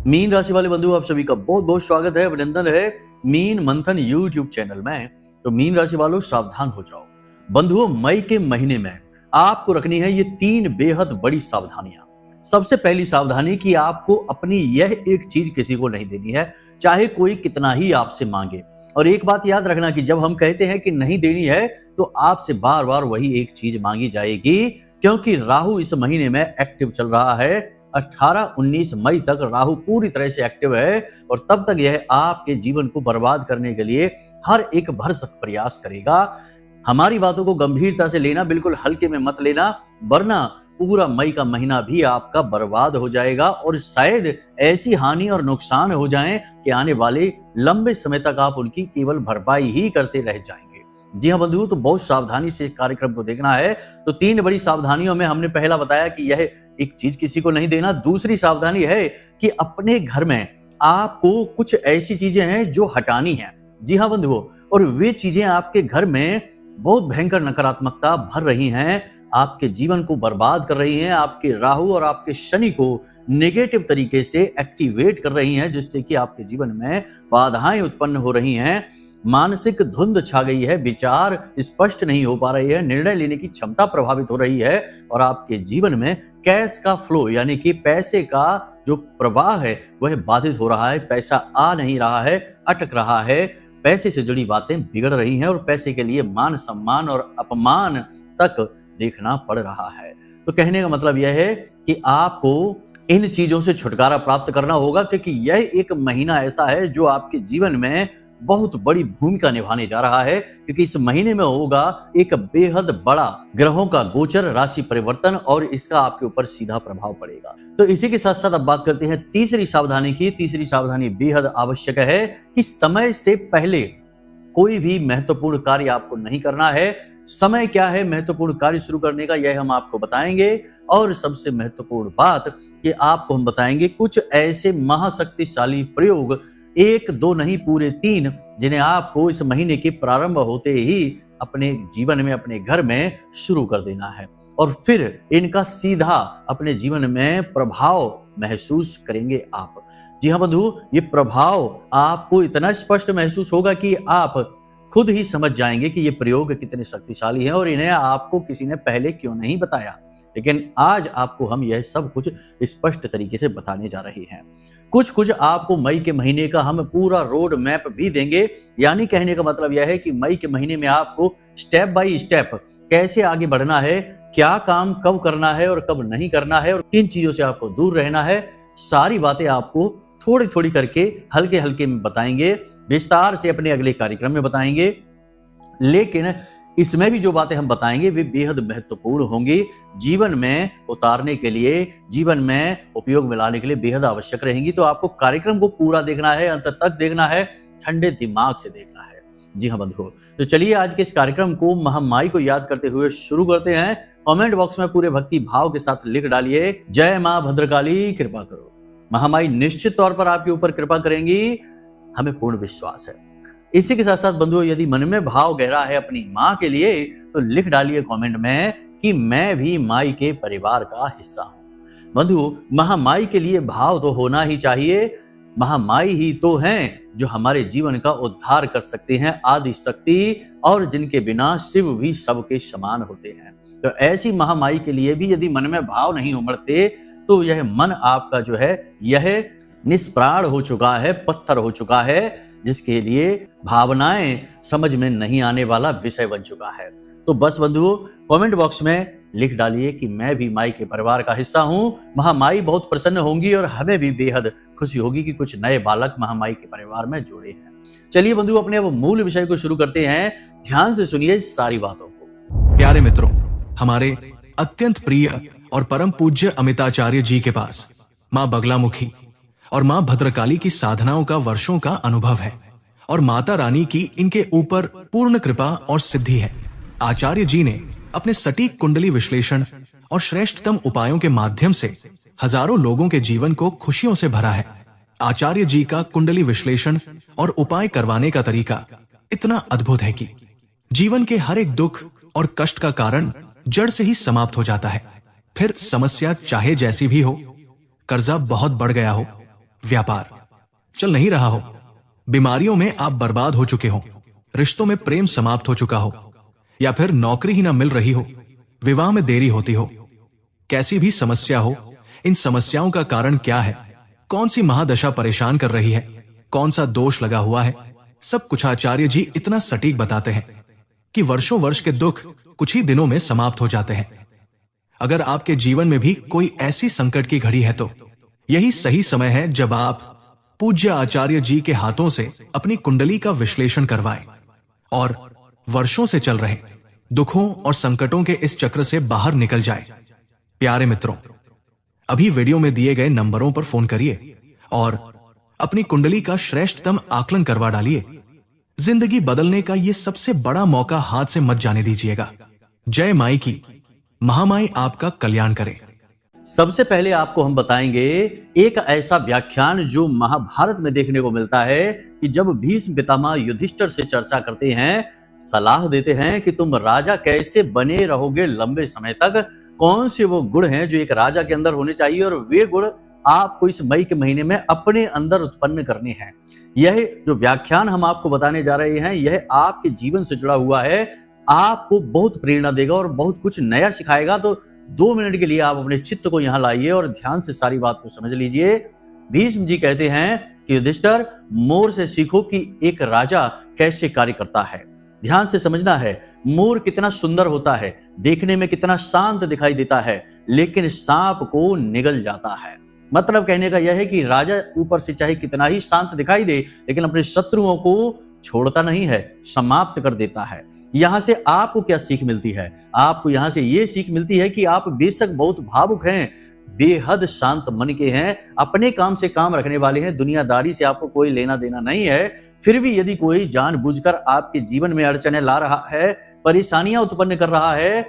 Mean राशि वाले बंधु, आप सभी का बहुत बहुत स्वागत है, अभिनंदन है मीन मंथन यूट्यूब चैनल में। तो मीन राशि वालों, सावधान हो जाओ बंधुओं। मई के महीने में आपको रखनी है ये 3 बेहद बड़ी सावधानियां। सबसे पहली सावधानी कि आपको अपनी यह एक चीज किसी को नहीं देनी है, चाहे कोई कितना ही आपसे मांगे। और एक बात याद रखना कि जब हम कहते हैं कि नहीं देनी है, तो आपसे बार बार वही एक चीज मांगी जाएगी, क्योंकि राहु इस महीने में एक्टिव चल रहा है। 18-19 मई तक राहु पूरी तरह से एक्टिव है और तब तक यह आपके जीवन को बर्बाद करने के लिए हर एक भरसक प्रयास करेगा। हमारी बातों को गंभीरता से लेना, बिल्कुल हल्के में मत लेना, वरना पूरा मई का महीना भी आपका बर्बाद हो जाएगा और शायद ऐसी हानि और नुकसान हो जाएं कि आने वाले लंबे समय तक आप उनकी केवल भरपाई ही करते रह जाएंगे। जी हाँ बंधु, तो बहुत सावधानी से कार्यक्रम को देखना है। तो 3 बड़ी सावधानियों में हमने पहला बताया कि यह एक चीज किसी को नहीं देना। दूसरी सावधानी है कि अपने घर में आपको कुछ ऐसी चीजें हैं जो हटानी है। जी हाँ बंधुओं, और वे चीजें आपके घर में बहुत भयंकर नकारात्मकता भर रही हैं, आपके जीवन को बर्बाद कर रही हैं, आपके राहु और आपके शनि को नेगेटिव तरीके से एक्टिवेट कर रही हैं, जिससे कि आपके जीवन में बाधाएं उत्पन्न हो रही हैं। मानसिक धुंध छा गई है, विचार स्पष्ट नहीं हो पा रही है, निर्णय लेने की क्षमता प्रभावित हो रही है और आपके जीवन में कैश का फ्लो यानी कि पैसे का जो प्रवाह है वह बाधित हो रहा है। पैसा आ नहीं रहा है, अटक रहा है, पैसे से जुड़ी बातें बिगड़ रही हैं और पैसे के लिए मान सम्मान और अपमान तक देखना पड़ रहा है। तो कहने का मतलब यह है कि आपको इन चीजों से छुटकारा प्राप्त करना होगा, क्योंकि यह एक महीना ऐसा है जो आपके जीवन में बहुत बड़ी भूमिका निभाने जा रहा है, क्योंकि इस महीने में होगा एक बेहद बड़ा ग्रहों का गोचर, राशि परिवर्तन, और इसका आपके ऊपर सीधा प्रभाव पड़ेगा। तो इसी के साथ साथ अब बात करते हैं तीसरी सावधानी की। तीसरी सावधानी बेहद आवश्यक है कि समय से पहले कोई भी महत्वपूर्ण कार्य आपको नहीं करना है। समय क्या है महत्वपूर्ण कार्य शुरू करने का, यह हम आपको बताएंगे। और सबसे महत्वपूर्ण बात कि आपको हम बताएंगे कुछ ऐसे महाशक्तिशाली प्रयोग, 1-2 नहीं पूरे 3, जिन्हें आपको इस महीने के प्रारंभ होते ही अपने जीवन में, अपने घर में शुरू कर देना है और फिर इनका सीधा अपने जीवन में प्रभाव महसूस करेंगे आप। जी हाँ बंधु, ये प्रभाव आपको इतना स्पष्ट महसूस होगा कि आप खुद ही समझ जाएंगे कि ये प्रयोग कितने शक्तिशाली हैं और इन्हें आपको किसी ने पहले क्यों नहीं बताया। लेकिन आज आपको हम यह सब कुछ स्पष्ट तरीके से बताने जा रहे हैं। कुछ आपको मई के महीने का हम पूरा रोड मैप भी देंगे, यानी कहने का मतलब यह है कि मई के महीने में आपको स्टेप बाय स्टेप कैसे आगे बढ़ना है, क्या काम कब करना है और कब नहीं करना है और किन चीजों से आपको दूर रहना है, सारी बातें आपको थोड़ी थोड़ी करके हल्के हल्के में बताएंगे, विस्तार से अपने अगले कार्यक्रम में बताएंगे। लेकिन इसमें भी जो बातें हम बताएंगे वे बेहद महत्वपूर्ण होंगी, जीवन में उतारने के लिए, जीवन में उपयोग में लाने के लिए बेहद आवश्यक रहेंगी। तो आपको कार्यक्रम को पूरा देखना है, अंत तक देखना है, ठंडे दिमाग से देखना है। जी हाँ बंधुओं, तो चलिए आज के इस कार्यक्रम को महामाई को याद करते हुए शुरू करते हैं। कमेंट बॉक्स में पूरे भक्ति भाव के साथ लिख डालिए, जय मां भद्रकाली कृपा करो। महामाई निश्चित तौर पर आपके ऊपर कृपा करेंगी, हमें पूर्ण विश्वास है। इसी के साथ साथ बंधुओं, यदि मन में भाव गहरा है अपनी माँ के लिए, तो लिख डालिए कमेंट में कि मैं भी माई के परिवार का हिस्सा हूं। बंधु, महामाई के लिए भाव तो होना ही चाहिए। महामाई ही तो हैं जो हमारे जीवन का उद्धार कर सकते हैं, आदि शक्ति, और जिनके बिना शिव भी सबके समान होते हैं। तो ऐसी महामाई के लिए भी यदि मन में भाव नहीं उमड़ते, तो यह मन आपका जो है यह निष्प्राण हो चुका है, पत्थर हो चुका है, जिसके लिए भावनाएं समझ में नहीं आने वाला विषय बन चुका है। तो बस बंधुओं, कमेंट बॉक्स में लिख डालिए कि मैं भी माई के परिवार का हिस्सा हूं। महामाई बहुत प्रसन्न होंगी और हमें भी बेहद खुशी होगी कि कुछ नए बालक महामाई के परिवार में जुड़े हैं। चलिए बंधुओं, अपने वो मूल विषय को शुरू करते हैं। ध्यान से सुनिए सारी बातों को। प्यारे मित्रों, हमारे अत्यंत प्रिय और परम पूज्य अमिताचार्य जी के पास माँ बगलामुखी और माँ भद्रकाली की साधनाओं का वर्षों का अनुभव है और माता रानी की इनके ऊपर पूर्ण कृपा और सिद्धि है। आचार्य जी ने अपने सटीक कुंडली विश्लेषण और श्रेष्ठतम उपायों के माध्यम से हजारों लोगों के जीवन को खुशियों से भरा है। आचार्य जी का कुंडली विश्लेषण और उपाय करवाने का तरीका इतना अद्भुत है कि जीवन के हर एक दुख और कष्ट का कारण जड़ से ही समाप्त हो जाता है। फिर समस्या चाहे जैसी भी हो, कर्जा बहुत बढ़ गया हो, व्यापार चल नहीं रहा हो, बीमारियों में आप बर्बाद हो चुके हो, रिश्तों में प्रेम समाप्त हो चुका हो, या फिर नौकरी ही ना मिल रही हो, विवाह में देरी होती हो, कैसी भी समस्या हो, इन समस्याओं का कारण क्या है, कौन सी महादशा परेशान कर रही है, कौन सा दोष लगा हुआ है, सब कुछ आचार्य जी इतना सटीक बताते हैं कि वर्षों वर्ष के दुख कुछ ही दिनों में समाप्त हो जाते हैं। अगर आपके जीवन में भी कोई ऐसी संकट की घड़ी है तो यही सही समय है जब आप पूज्य आचार्य जी के हाथों से अपनी कुंडली का विश्लेषण करवाएं और वर्षों से चल रहे दुखों और संकटों के इस चक्र से बाहर निकल जाए। प्यारे मित्रों, अभी वीडियो में दिए गए नंबरों पर फोन करिए और अपनी कुंडली का श्रेष्ठतम आकलन करवा डालिए। जिंदगी बदलने का यह सबसे बड़ा मौका हाथ से मत जाने दीजिएगा। जय माई की, महामाई आपका कल्याण करे। सबसे पहले आपको हम बताएंगे एक ऐसा व्याख्यान जो महाभारत में देखने को मिलता है कि जब भीष्म पितामह युधिष्ठिर से चर्चा करते हैं, सलाह देते हैं कि तुम राजा कैसे बने रहोगे लंबे समय तक, कौन से वो गुण हैं जो एक राजा के अंदर होने चाहिए और वे गुण आपको इस मई के महीने में अपने अंदर उत्पन्न करने हैं। यह जो व्याख्यान हम आपको बताने जा रहे हैं, यह आपके जीवन से जुड़ा हुआ है, आपको बहुत प्रेरणा देगा और बहुत कुछ नया सिखाएगा। तो 2 मिनट के लिए आप अपने चित्त को यहां लाइए और ध्यान से सारी बात को समझ लीजिए। भीष्म जी कहते हैं कि युधिष्ठिर, मोर से सीखो कि एक राजा कैसे कार्य करता है। ध्यान से समझना है, मोर कितना सुंदर होता है, देखने में कितना शांत दिखाई देता है, लेकिन सांप को निगल जाता है। मतलब कहने का यह है कि राजा ऊपर से चाहे कितना ही शांत दिखाई दे, लेकिन अपने शत्रुओं को छोड़ता नहीं है, समाप्त कर देता है। यहां से आपको क्या सीख मिलती है? आपको यहां से यह सीख मिलती है कि आप बेशक बहुत भावुक हैं, बेहद शांत मन के हैं, अपने काम से काम रखने वाले हैं, दुनियादारी से आपको कोई लेना देना नहीं है, फिर भी यदि कोई जानबूझकर आपके जीवन में अड़चने ला रहा है, परेशानियां उत्पन्न कर रहा है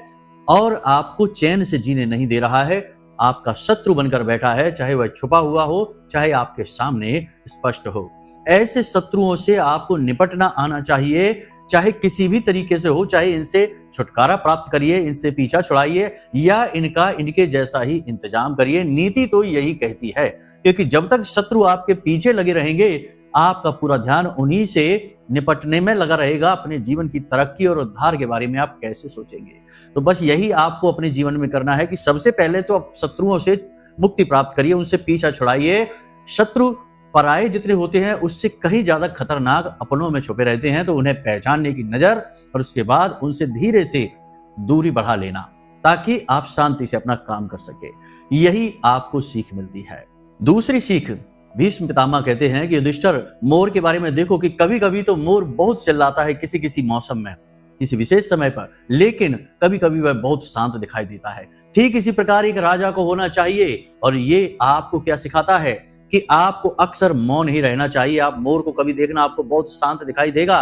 और आपको चैन से जीने नहीं दे रहा है, आपका शत्रु बनकर बैठा है, चाहे वह छुपा हुआ हो, चाहे आपके सामने स्पष्ट हो, ऐसे शत्रुओं से आपको निपटना आना चाहिए, चाहे किसी भी तरीके से हो, चाहे इनसे छुटकारा प्राप्त करिए, इनसे पीछा छुड़ाइए या इनके जैसा ही इंतजाम करिए। नीति तो यही कहती है, क्योंकि जब तक शत्रु आपके पीछे लगे रहेंगे, आपका पूरा ध्यान उन्हीं से निपटने में लगा रहेगा। अपने जीवन की तरक्की और उद्धार के बारे में आप कैसे सोचेंगे? तो बस यही आपको अपने जीवन में करना है कि सबसे पहले तो आप शत्रुओं से मुक्ति प्राप्त करिए, उनसे पीछा छुड़ाइए। शत्रु पराये जितने होते हैं उससे कहीं ज्यादा खतरनाक अपनों में छुपे रहते हैं, तो उन्हें पहचानने की नजर और उसके बाद उनसे धीरे से दूरी बढ़ा लेना, ताकि आप शांति से अपना काम कर सके। यही आपको सीख मिलती है। दूसरी सीख, भीष्म पितामह कहते हैं कि युधिष्ठिर, मोर के बारे में देखो कि कभी कभी तो मोर बहुत चिल्लाता है किसी किसी मौसम में, किसी विशेष समय पर, लेकिन कभी कभी वह बहुत शांत दिखाई देता है। ठीक इसी प्रकार एक राजा को होना चाहिए। और ये आपको क्या सिखाता है कि आपको अक्सर मौन ही रहना चाहिए। आप मोर को कभी देखना, आपको बहुत शांत दिखाई देगा,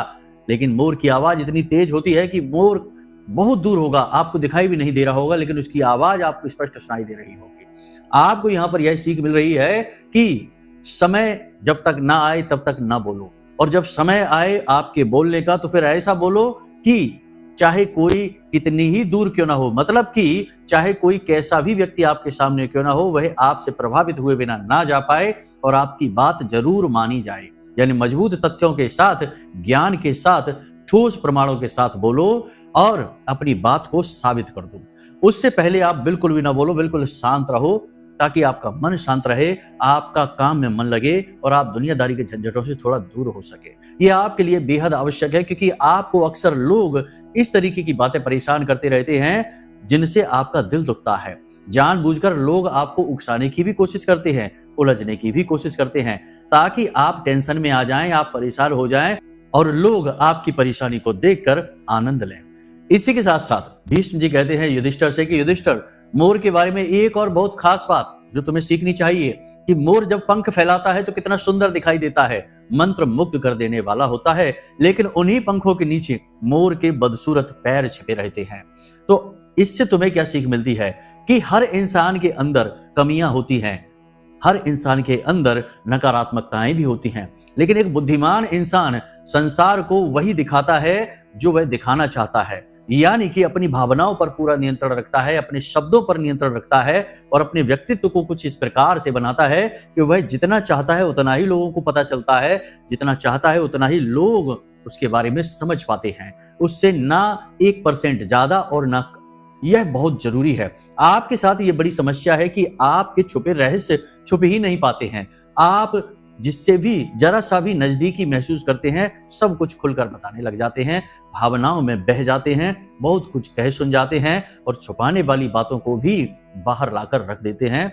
लेकिन मोर की आवाज इतनी तेज होती है कि मोर बहुत दूर होगा, आपको दिखाई भी नहीं दे रहा होगा, लेकिन उसकी आवाज आपको स्पष्ट सुनाई दे रही होगी। आपको यहां पर यह सीख मिल रही है कि समय जब तक ना आए तब तक ना बोलो, और जब समय आए आपके बोलने का तो फिर ऐसा बोलो कि चाहे कोई कितनी ही दूर क्यों ना हो, मतलब कि चाहे कोई कैसा भी व्यक्ति आपके सामने क्यों ना हो, वह आपसे प्रभावित हुए बिना ना जा पाए और आपकी बात जरूर मानी जाए। यानी मजबूत तथ्यों के साथ, ज्ञान के साथ, ठोस प्रमाणों के साथ बोलो और अपनी बात को साबित कर दो। उससे पहले आप बिल्कुल भी ना बोलो, बिल्कुल शांत रहो, ताकि आपका मन शांत रहे, आपका काम में मन लगे और आप दुनियादारी के झंझटों से थोड़ा दूर हो सके। यह आपके लिए बेहद आवश्यक है, क्योंकि आपको अक्सर लोग इस तरीके की बातें परेशान करते रहते हैं जिनसे आपका दिल दुखता है। जानबूझकर लोग आपको उकसाने की भी कोशिश करते हैं, उलझने की भी कोशिश करते हैं, ताकि आप टेंशन में आ जाएं, आप परेशान हो जाएं और लोग आपकी परेशानी को देखकर आनंद लें। इसी के साथ साथ भीष्म जी कहते हैं युधिष्ठिर से कि युधिष्ठिर, मोर के बारे में एक और बहुत खास बात जो तुम्हें सीखनी चाहिए कि मोर जब पंख फैलाता है तो कितना सुंदर दिखाई देता है, मंत्र मुग्ध कर देने वाला होता है, लेकिन उन्हीं पंखों के नीचे मोर के बदसूरत पैर छिपे रहते हैं। तो इससे तुम्हें क्या सीख मिलती है कि हर इंसान के अंदर कमियां होती हैं, हर इंसान के अंदर नकारात्मकताएं भी होती हैं, लेकिन एक बुद्धिमान इंसान संसार को वही दिखाता है जो वह दिखाना चाहता है। यानी कि अपनी भावनाओं पर पूरा नियंत्रण रखता है, अपने शब्दों पर नियंत्रण रखता है और अपने व्यक्तित्व को कुछ इस प्रकार से बनाता है कि वह जितना चाहता है उतना ही लोगों को पता चलता है, जितना चाहता है उतना ही लोग उसके बारे में समझ पाते हैं, उससे ना 1% ज्यादा और ना। यह बहुत जरूरी है। आपके साथ ये बड़ी समस्या है कि आपके छुपे रहस्य छुप ही नहीं पाते हैं। आप जिससे भी जरा सा भी नजदीकी महसूस करते हैं, सब कुछ खुलकर बताने लग जाते हैं, भावनाओं में बह जाते हैं, बहुत कुछ कह सुन जाते हैं और छुपाने वाली बातों को भी बाहर लाकर रख देते हैं।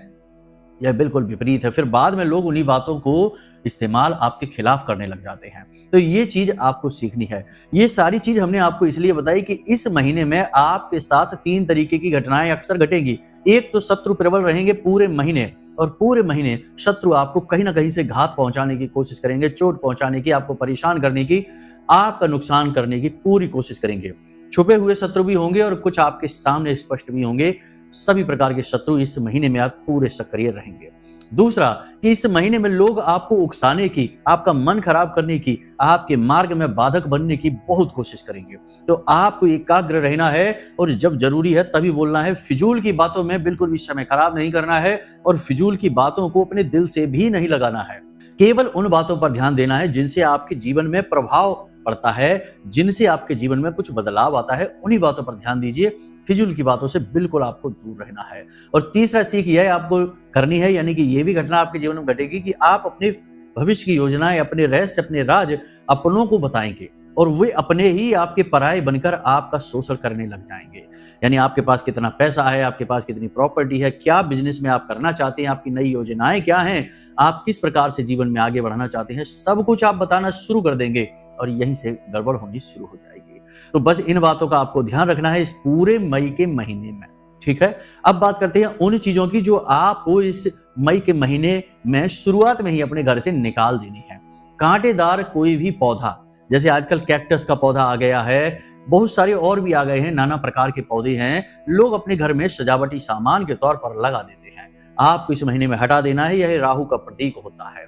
यह बिल्कुल विपरीत है। फिर बाद में लोग उन्हीं बातों को इस्तेमाल आपके खिलाफ करने लग जाते हैं। तो ये चीज आपको सीखनी है। ये सारी चीज हमने आपको इसलिए बताई कि इस महीने में आपके साथ 3 तरीके की घटनाएं अक्सर घटेंगी। एक तो शत्रु प्रबल रहेंगे पूरे महीने, और पूरे महीने शत्रु आपको कहीं ना कहीं से घात पहुंचाने की कोशिश करेंगे, चोट पहुंचाने की, आपको परेशान करने की, आपका नुकसान करने की पूरी कोशिश करेंगे। छुपे हुए शत्रु भी होंगे और कुछ आपके सामने स्पष्ट भी होंगे। सभी प्रकार के शत्रु इस महीने में आप पूरे सक्रिय रहेंगे। दूसरा कि इस महीने में लोग आपको उकसाने की, आपका मन खराब करने की, आपके मार्ग में बाधक बनने की बहुत कोशिश करेंगे। तो आपको एकाग्र रहना है और जब जरूरी है तभी बोलना है। फिजूल की बातों में बिल्कुल भी समय खराब नहीं करना है और फिजूल की बातों को अपने दिल से भी नहीं लगाना है। केवल उन बातों पर ध्यान देना है जिनसे आपके जीवन में प्रभाव पड़ता है, जिनसे आपके जीवन में कुछ बदलाव आता है, उन्हीं बातों पर ध्यान दीजिए। फिजूल की बातों से बिल्कुल आपको दूर रहना है। और तीसरा सीख यह आपको करनी है, यानी कि ये भी घटना आपके जीवन में घटेगी कि आप अपने भविष्य की योजनाएं, अपने रहस्य, अपने राज अपनों को बताएंगे और वे अपने ही आपके पराये बनकर आपका शोषण करने लग जाएंगे। यानी आपके पास कितना पैसा है, आपके पास कितनी प्रॉपर्टी है, क्या बिजनेस में आप करना चाहते हैं, आपकी नई योजनाएं क्या हैं, आप किस प्रकार से जीवन में आगे बढ़ना चाहते हैं, सब कुछ आप बताना शुरू कर देंगे और यहीं से गड़बड़ होनी शुरू हो जाएगी। तो बस इन बातों का आपको ध्यान रखना है इस पूरे मई के महीने में। ठीक है, अब बात करते हैं उन चीजों की जो आपको इस मई के महीने में शुरुआत में ही अपने घर से निकाल देनी है। कांटेदार कोई भी पौधा, जैसे आजकल कैक्टस का पौधा आ गया है, बहुत सारे और भी आ गए हैं, नाना प्रकार के पौधे हैं, लोग अपने घर में सजावटी सामान के तौर पर लगा देते हैं। आपको इस महीने में हटा देना है, यह राहु का प्रतीक होता है।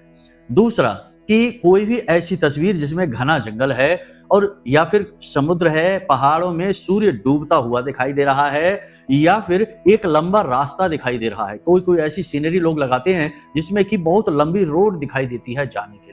दूसरा कि कोई भी ऐसी तस्वीर जिसमें घना जंगल है और या फिर समुद्र है, पहाड़ों में सूर्य डूबता हुआ दिखाई दे रहा है, या फिर एक लंबा रास्ता दिखाई दे रहा है, कोई ऐसी सीनरी लोग लगाते हैं जिसमें कि बहुत लंबी रोड दिखाई देती है जाने के लिए।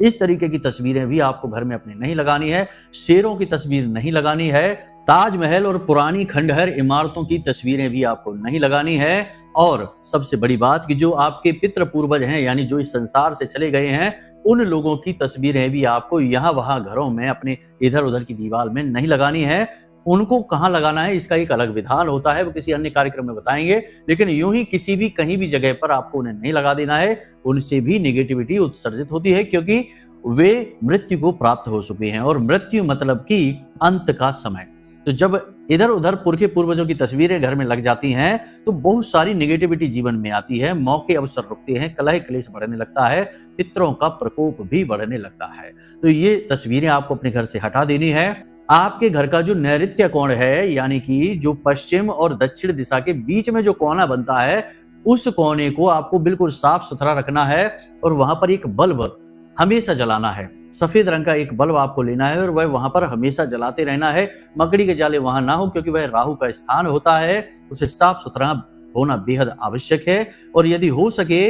इस तरीके की तस्वीरें भी आपको घर में अपने नहीं लगानी है। शेरों की तस्वीर नहीं लगानी है। ताजमहल और पुरानी खंडहर इमारतों की तस्वीरें भी आपको नहीं लगानी है। और सबसे बड़ी बात कि जो आपके पितृ पूर्वज हैं, यानी जो इस संसार से चले गए हैं, उन लोगों की तस्वीरें भी आपको यहाँ वहां घरों में, अपने इधर उधर की दीवार में नहीं लगानी है। उनको कहाँ लगाना है इसका एक अलग विधान होता है, वो किसी अन्य कार्यक्रम में बताएंगे। लेकिन यूं ही किसी भी कहीं भी जगह पर आपको उन्हें नहीं लगा देना है। उनसे भी निगेटिविटी उत्सर्जित होती है, क्योंकि वे मृत्यु को प्राप्त हो चुके हैं और मृत्यु मतलब कि अंत का समय। तो जब इधर उधर पुरखे पूर्वजों की तस्वीरें घर में लग जाती हैं तो बहुत सारी निगेटिविटी जीवन में आती है, मौके अवसर रुकते हैं, कलह क्लेश बढ़ने लगता है, पितरों का प्रकोप भी बढ़ने लगता है। तो ये तस्वीरें आपको अपने घर से हटा देनी है। आपके घर का जो नैऋत्य कोण है, यानी कि जो पश्चिम और दक्षिण दिशा के बीच में जो कोना बनता है, उस कोने को आपको बिल्कुल साफ सुथरा रखना है और वहां पर एक बल्ब हमेशा जलाना है। सफेद रंग का एक बल्ब आपको लेना है और वह वहां पर हमेशा जलाते रहना है। मकड़ी के जाले वहां ना हो, क्योंकि वह राहु का स्थान होता है। उसे साफ सुथरा होना बेहद आवश्यक है। और यदि हो सके,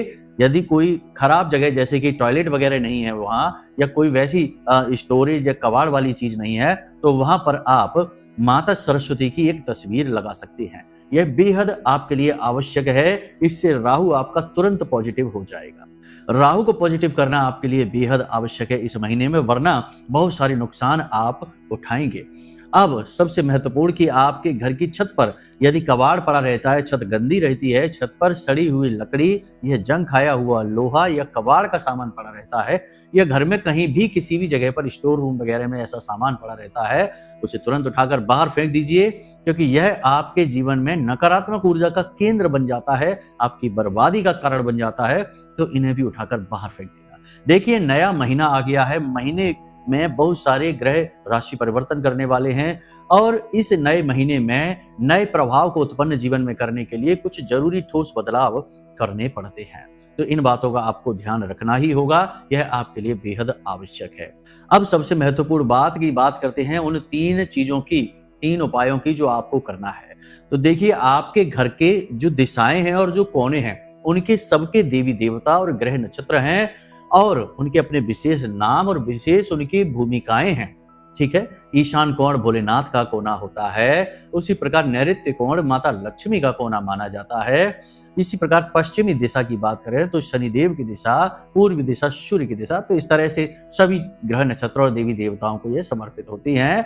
यदि कोई खराब जगह जैसे कि टॉयलेट वगैरह नहीं है वहां, या कोई वैसी स्टोरेज या कबाड़ वाली चीज नहीं है, तो वहां पर आप माता सरस्वती की एक तस्वीर लगा सकते हैं। यह बेहद आपके लिए आवश्यक है। इससे राहु आपका तुरंत पॉजिटिव हो जाएगा। राहु को पॉजिटिव करना आपके लिए बेहद आवश्यक है इस महीने में, वरना बहुत सारे नुकसान आप उठाएंगे। अब सबसे महत्वपूर्ण कि आपके घर की छत पर यदि कबाड़ पड़ा रहता है, छत गंदी रहती है, छत पर सड़ी हुई लकड़ी, यह जंग खाया हुआ लोहा या कबाड़ का सामान पड़ा रहता है, या घर में कहीं भी किसी भी जगह पर स्टोर रूम वगैरह में ऐसा सामान पड़ा रहता है, उसे तुरंत उठाकर बाहर फेंक दीजिए, क्योंकि यह आपके जीवन में नकारात्मक ऊर्जा का केंद्र बन जाता है, आपकी बर्बादी का कारण बन जाता है। तो इन्हें भी उठाकर बाहर फेंक देना। देखिए, नया महीना आ गया है। महीने में बहुत सारे ग्रह राशि परिवर्तन करने वाले हैं और इस नए महीने में नए प्रभाव को उत्पन्न जीवन में करने के लिए कुछ जरूरी ठोस बदलाव करने पड़ते हैं। तो इन बातों का आपको ध्यान रखना ही होगा, यह आपके लिए बेहद आवश्यक है। अब सबसे महत्वपूर्ण बात की बात करते हैं उन 3 चीजों की 3 उपायों की जो आपको करना है। तो देखिए, आपके घर के जो दिशाएं हैं और जो कोने हैं, उनके सबके देवी देवता और ग्रह नक्षत्र हैं और उनके अपने विशेष नाम और विशेष उनकी भूमिकाएं हैं। ठीक है। ईशान कोण भोलेनाथ का कोना होता है, उसी प्रकार नैऋत्य कोण माता लक्ष्मी का कोना माना जाता है। इसी प्रकार पश्चिमी दिशा की बात करें तो शनिदेव की दिशा, पूर्वी दिशा सूर्य की दिशा। तो इस तरह से सभी ग्रह नक्षत्र और देवी देवताओं को ये समर्पित होती हैं।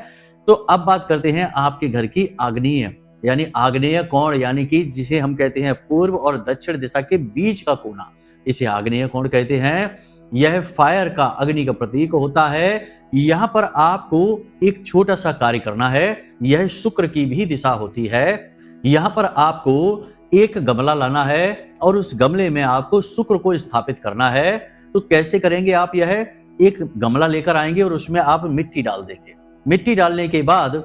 तो अब बात करते हैं आपके घर की आग्नेय यानी आग्नेय कोण, यानी कि जिसे हम कहते हैं पूर्व और दक्षिण दिशा के बीच का कोना, इसे आग्नेय कोण कहते हैं। यह फायर का, अग्नि का प्रतीक होता है। यहां पर आपको एक छोटा सा कार्य करना है। यह शुक्र की भी दिशा होती है। यहां पर आपको एक गमला लाना है और उस गमले में आपको शुक्र को स्थापित करना है। तो कैसे करेंगे आप? यह एक गमला लेकर आएंगे और उसमें आप मिट्टी डाल देंगे। मिट्टी डालने के बाद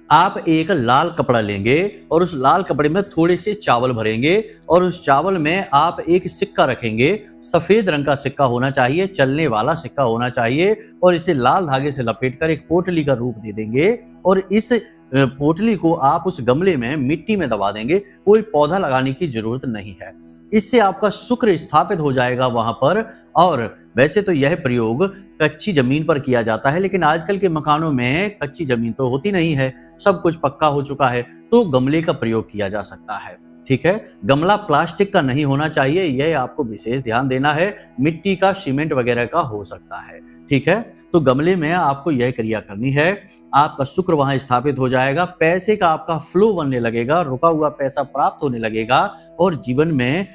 आप एक लाल कपड़ा लेंगे और उस लाल कपड़े में थोड़े से चावल भरेंगे और उस चावल में आप एक सिक्का रखेंगे। सफेद रंग का सिक्का होना चाहिए, चलने वाला सिक्का होना चाहिए, और इसे लाल धागे से लपेटकर एक पोटली का रूप दे देंगे और इस पोटली को आप उस गमले में मिट्टी में दबा देंगे। कोई पौधा लगाने की जरूरत नहीं है। इससे आपका शुक्र स्थापित हो जाएगा वहां पर। और वैसे तो यह प्रयोग कच्ची जमीन पर किया जाता है, लेकिन आजकल के मकानों में कच्ची जमीन तो होती नहीं है, सब कुछ पक्का हो चुका है, तो गमले का प्रयोग किया जा सकता है। ठीक है। गमला प्लास्टिक का नहीं होना चाहिए, यह आपको विशेष ध्यान देना है। मिट्टी का, सीमेंट वगैरह का हो सकता है। ठीक है। तो गमले में आपको यह क्रिया करनी है। आपका शुक्र वहां स्थापित हो जाएगा, पैसे का आपका फ्लो बनने लगेगा, रुका हुआ पैसा प्राप्त होने लगेगा और जीवन में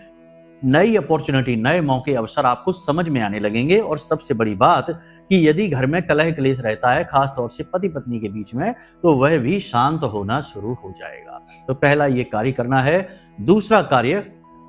नई अपॉर्चुनिटी, नए मौके, अवसर आपको समझ में आने लगेंगे। और सबसे बड़ी बात कि यदि घर में कलह क्लेश रहता है, खास तौर से पति पत्नी के बीच में, तो वह भी शांत होना शुरू हो जाएगा। तो पहला ये कार्य करना है। दूसरा कार्य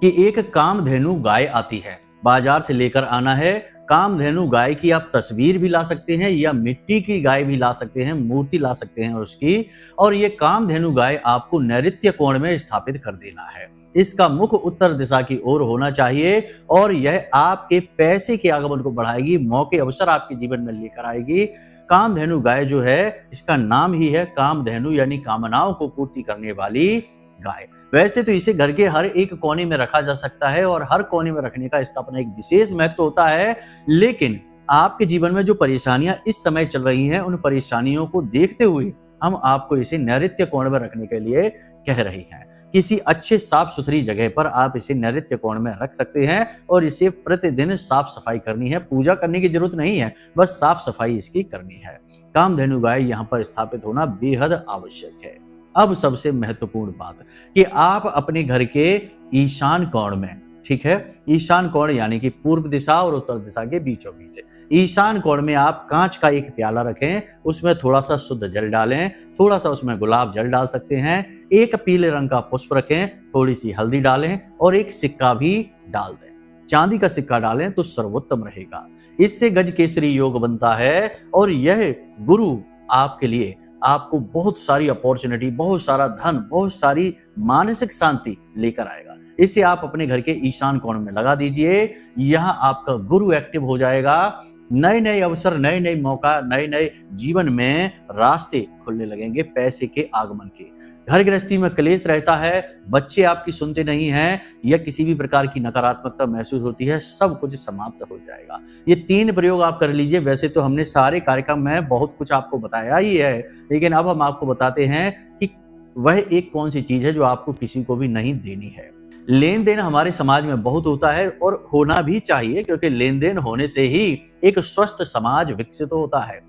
कि एक कामधेनु गाय आती है, बाजार से लेकर आना है। कामधेनु गाय की आप तस्वीर भी ला सकते हैं या मिट्टी की गाय भी ला सकते हैं, मूर्ति ला सकते हैं उसकी। और ये कामधेनु गाय आपको नैऋत्य कोण में स्थापित कर देना है। इसका मुख उत्तर दिशा की ओर होना चाहिए और यह आपके पैसे के आगमन को बढ़ाएगी, मौके अवसर आपके जीवन में लेकर आएगी। कामधेनु गाय जो है, इसका नाम ही है कामधेनु, यानी कामनाओं को पूर्ति करने वाली गाय। वैसे तो इसे घर के हर एक कोने में रखा जा सकता है और हर कोने में रखने का इसका अपना एक विशेष महत्व होता है। लेकिन आपके जीवन में जो परेशानियां इस समय चल रही हैं, उन परेशानियों को देखते हुए हम आपको इसे नैऋत्य कोण में रखने के लिए कह रहे हैं। किसी अच्छे साफ सुथरी जगह पर आप इसे नैऋत्य कोण में रख सकते हैं और इसे प्रतिदिन साफ सफाई करनी है। पूजा करने की जरूरत नहीं है, बस साफ सफाई इसकी करनी है। कामधेनु गाय यहाँ पर स्थापित होना बेहद आवश्यक है। अब सबसे महत्वपूर्ण बात कि आप अपने घर के ईशान कोण में, ठीक है, ईशान कोण यानी कि पूर्व दिशा और उत्तर दिशा के बीचों बीच ईशान कोण में आप कांच का एक प्याला रखें, उसमें थोड़ा सा शुद्ध जल डालें, थोड़ा सा उसमें गुलाब जल डाल सकते हैं, एक पीले रंग का पुष्प रखें, थोड़ी सी हल्दी डालें और एक सिक्का भी डाल दें। चांदी का सिक्का डालें तो सर्वोत्तम रहेगा। इससे गज केसरी योग बनता है और यह गुरु आपके लिए आपको बहुत सारी अपॉर्चुनिटी, बहुत सारा धन, बहुत सारी मानसिक शांति लेकर आएगा। इसे आप अपने घर के ईशान कोण में लगा दीजिए। यहाँ आपका गुरु एक्टिव हो जाएगा। नए नए अवसर, नए नए मौका, नए नए जीवन में रास्ते खुलने लगेंगे पैसे के आगमन के। घर गृहस्थी में क्लेश रहता है, बच्चे आपकी सुनते नहीं हैं या किसी भी प्रकार की नकारात्मकता महसूस होती है, सब कुछ समाप्त हो जाएगा। ये 3 प्रयोग आप कर लीजिए। वैसे तो हमने सारे कार्यक्रम में बहुत कुछ आपको बताया ही है, लेकिन अब हम आपको बताते हैं कि वह एक कौन सी चीज है जो आपको किसी को भी नहीं देनी है। लेन देन हमारे समाज में बहुत होता है और होना भी चाहिए, क्योंकि लेन देन होने से ही एक स्वस्थ समाज विकसित होता है।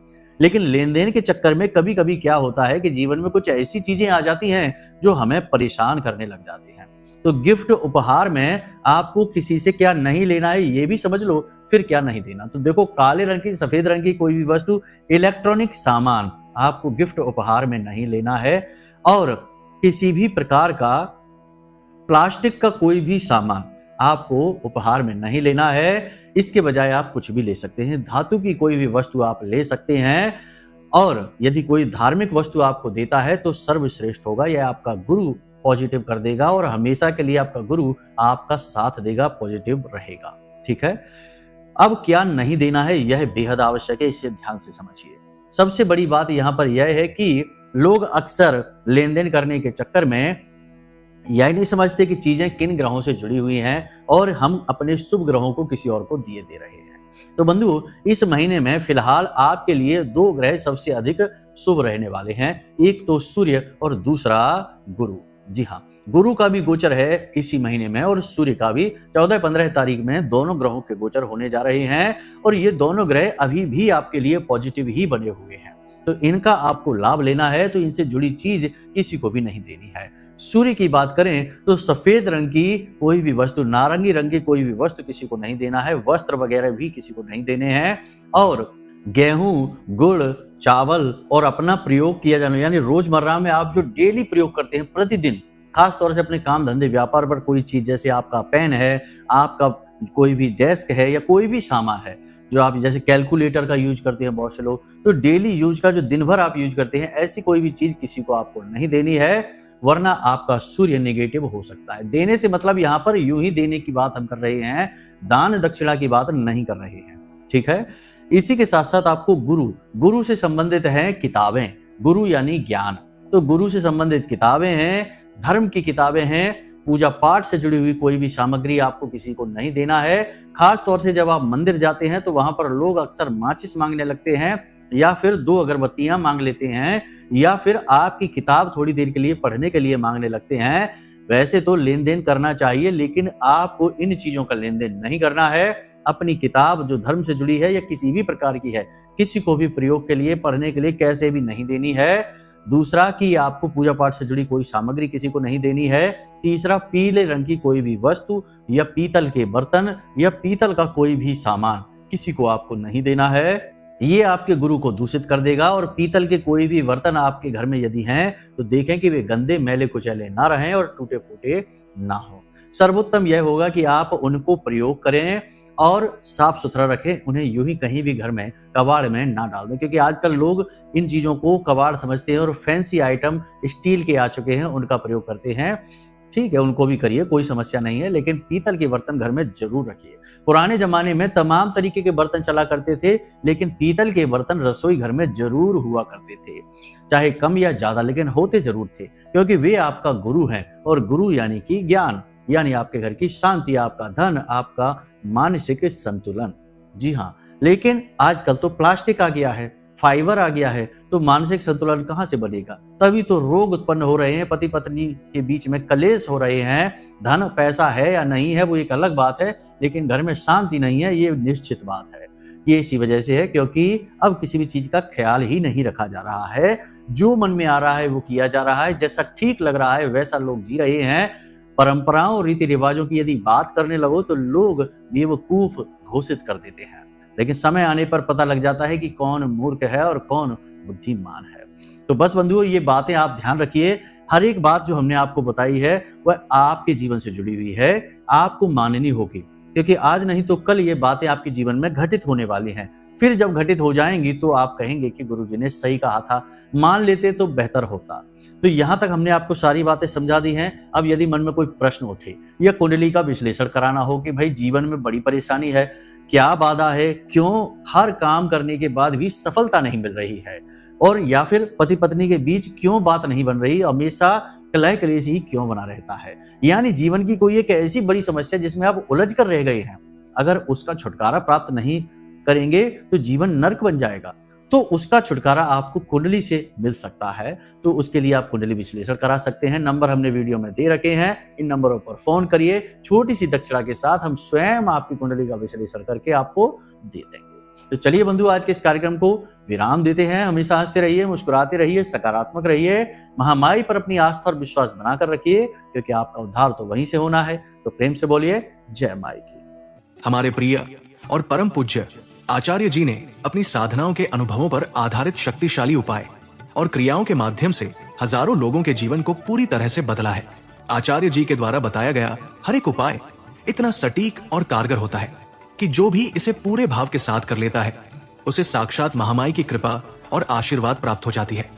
लेकिन लेन देन के चक्कर में कभी कभी क्या होता है कि जीवन में कुछ ऐसी चीजें आ जाती हैं जो हमें परेशान करने लग जाती हैं। तो गिफ्ट, उपहार में आपको किसी से क्या नहीं लेना है ये भी समझ लो, फिर क्या नहीं देना। तो देखो, काले रंग की, सफेद रंग की कोई भी वस्तु, इलेक्ट्रॉनिक सामान आपको गिफ्ट उपहार में नहीं लेना है और किसी भी प्रकार का प्लास्टिक का कोई भी सामान आपको उपहार में नहीं लेना है। इसके बजाय आप कुछ भी ले सकते हैं। धातु की कोई भी वस्तु आप ले सकते हैं और यदि कोई धार्मिक वस्तु आपको देता है तो सर्वश्रेष्ठ होगा। यह आपका गुरु पॉजिटिव कर देगा और हमेशा के लिए आपका गुरु आपका साथ देगा, पॉजिटिव रहेगा। ठीक है। अब क्या नहीं देना है यह बेहद आवश्यक है, इसे ध्यान से समझिए। सबसे बड़ी बात यहाँ पर यह है कि लोग अक्सर लेन देन करने के चक्कर में यह नहीं समझते कि चीजें किन ग्रहों से जुड़ी हुई हैं और हम अपने शुभ ग्रहों को किसी और को दिए दे रहे हैं। तो बंधु, इस महीने में फिलहाल आपके लिए 2 ग्रह सबसे अधिक शुभ रहने वाले हैं, एक तो सूर्य और दूसरा गुरु। जी हाँ, गुरु का भी गोचर है इसी महीने में और सूर्य का भी 14-15 तारीख में दोनों ग्रहों के गोचर होने जा रहे हैं और ये दोनों ग्रह अभी भी आपके लिए पॉजिटिव ही बने हुए हैं। तो इनका आपको लाभ लेना है, तो इनसे जुड़ी चीज किसी को भी नहीं देनी है। सूर्य की बात करें तो सफेद रंग की कोई भी वस्तु, नारंगी रंग की कोई भी वस्तु किसी को नहीं देना है, वस्त्र वगैरह भी किसी को नहीं देने हैं और गेहूं, गुड़, चावल और अपना प्रयोग किया जाना, यानी रोजमर्रा में आप जो डेली प्रयोग करते हैं प्रतिदिन, खास तौर से अपने काम धंधे व्यापार पर कोई चीज, जैसे आपका पेन है, आपका कोई भी डेस्क है या कोई भी सामान है जो आप जैसे कैलकुलेटर का यूज करते हैं बहुत से लोग, तो डेली यूज का जो दिन भर आप यूज करते हैं, ऐसी कोई भी चीज किसी को आपको नहीं देनी है, वरना आपका सूर्य नेगेटिव हो सकता है। देने से मतलब यहाँ पर यूं ही देने की बात हम कर रहे हैं, दान दक्षिणा की बात नहीं कर रहे हैं। ठीक है, इसी के साथ साथ आपको गुरु से संबंधित है किताबें, गुरु यानी ज्ञान, तो गुरु से संबंधित किताबें हैं, धर्म की किताबें हैं, पूजा पाठ से जुड़ी हुई कोई भी सामग्री आपको किसी को नहीं देना है। खास तौर से जब आप मंदिर जाते हैं तो वहां पर लोग अक्सर माचिस मांगने लगते हैं या फिर 2 अगरबत्तियां मांग लेते हैं या फिर आपकी किताब थोड़ी देर के लिए पढ़ने के लिए मांगने लगते हैं। वैसे तो लेन देन करना चाहिए, लेकिन आपको इन चीजों का लेन देन नहीं करना है। अपनी किताब जो धर्म से जुड़ी है या किसी भी प्रकार की है, किसी को भी प्रयोग के लिए, पढ़ने के लिए कैसे भी नहीं देनी है। दूसरा कि आपको पूजा पाठ से जुड़ी कोई सामग्री किसी को नहीं देनी है। तीसरा, पीले रंग की कोई भी वस्तु या पीतल के बर्तन या पीतल का कोई भी सामान किसी को आपको नहीं देना है, ये आपके गुरु को दूषित कर देगा। और पीतल के कोई भी बर्तन आपके घर में यदि हैं तो देखें कि वे गंदे, मैले कुचैले ना रहें और टूटे फूटे ना हो। सर्वोत्तम यह होगा कि आप उनको प्रयोग करें और साफ सुथरा रखें, उन्हें यूं ही कहीं भी घर में कबाड़ में ना डाल दें, क्योंकि आजकल लोग इन चीजों को कबाड़ समझते हैं और फैंसी आइटम स्टील के आ चुके हैं उनका प्रयोग करते हैं। ठीक है, उनको भी करिए, कोई समस्या नहीं है, लेकिन पीतल के बर्तन घर में जरूर रखिए। पुराने जमाने में तमाम तरीके के बर्तन चला करते थे, लेकिन पीतल के बर्तन रसोई घर में जरूर हुआ करते थे, चाहे कम या ज्यादा, लेकिन होते जरूर थे, क्योंकि वे आपका गुरु हैं और गुरु यानी कि ज्ञान, यानी आपके घर की शांति, आपका धन, आपका मानसिक संतुलन। जी हाँ, लेकिन आजकल तो प्लास्टिक आ गया है, फाइबर आ गया है, तो मानसिक संतुलन कहाँ से बनेगा? तभी तो रोग उत्पन्न हो रहे हैं, पति पत्नी के बीच में कलेश हो रहे हैं। धन पैसा है या नहीं है वो एक अलग बात है, लेकिन घर में शांति नहीं है ये निश्चित बात है। ये इसी वजह से है क्योंकि अब किसी भी चीज का ख्याल ही नहीं रखा जा रहा है, जो मन में आ रहा है वो किया जा रहा है, जैसा ठीक लग रहा है वैसा लोग जी रहे हैं। परंपराओं और रीति रिवाजों की यदि बात करने लगो तो लोग बेवकूफ घोषित कर देते हैं, लेकिन समय आने पर पता लग जाता है कि कौन मूर्ख है और कौन बुद्धिमान है। तो बस बंधुओं, ये बातें आप ध्यान रखिए। हर एक बात जो हमने आपको बताई है वह आपके जीवन से जुड़ी हुई है, आपको माननी होगी, क्योंकि आज नहीं तो कल ये बातें आपके जीवन में घटित होने वाली हैं। फिर जब घटित हो जाएंगी तो आप कहेंगे कि गुरुजी ने सही कहा था, मान लेते तो बेहतर होता। तो यहाँ तक हमने आपको सारी बातें समझा दी हैं। अब यदि मन में कोई प्रश्न उठे या कुंडली का विश्लेषण कराना हो कि भाई जीवन में बड़ी परेशानी है, क्या बाधा है, क्यों हर काम करने के बाद भी सफलता नहीं मिल रही है, और या फिर पति पत्नी के बीच क्यों बात नहीं बन रही, हमेशा कलह कलेश ही क्यों बना रहता है, यानी जीवन की कोई एक ऐसी बड़ी समस्या जिसमें आप उलझ कर रह गए हैं, अगर उसका छुटकारा प्राप्त नहीं करेंगे तो जीवन नर्क बन जाएगा। तो उसका छुटकारा आपको कुंडली से मिल सकता है। तो उसके लिए आप कुंडली विश्लेषण करा सकते हैं। नंबर हमने वीडियो में दे रखे हैं, इन नंबरों पर फोन करिए। छोटी सी दक्षिणा के साथ हम स्वयं आपकी कुंडली का विश्लेषण करके आपको दे देंगे। तो चलिए बंधु, आज के इस कार्यक्रम को विराम देते हैं। हमेशा हंसते रहिए, मुस्कुराते रहिए, सकारात्मक रहिए, महामाई पर अपनी आस्था और विश्वास बनाकर रखिए, क्योंकि आपका उद्धार तो वहीं से होना है। तो प्रेम से बोलिए जय माई की। हमारे प्रिय और परम पूज्य आचार्य जी ने अपनी साधनाओं के अनुभवों पर आधारित शक्तिशाली उपाय और क्रियाओं के माध्यम से हजारों लोगों के जीवन को पूरी तरह से बदला है। आचार्य जी के द्वारा बताया गया हर एक उपाय इतना सटीक और कारगर होता है कि जो भी इसे पूरे भाव के साथ कर लेता है उसे साक्षात महामाई की कृपा और आशीर्वाद प्राप्त हो जाती है।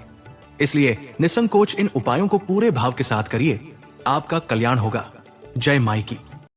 इसलिए निसंकोच इन उपायों को पूरे भाव के साथ करिए, आपका कल्याण होगा। जय माई की।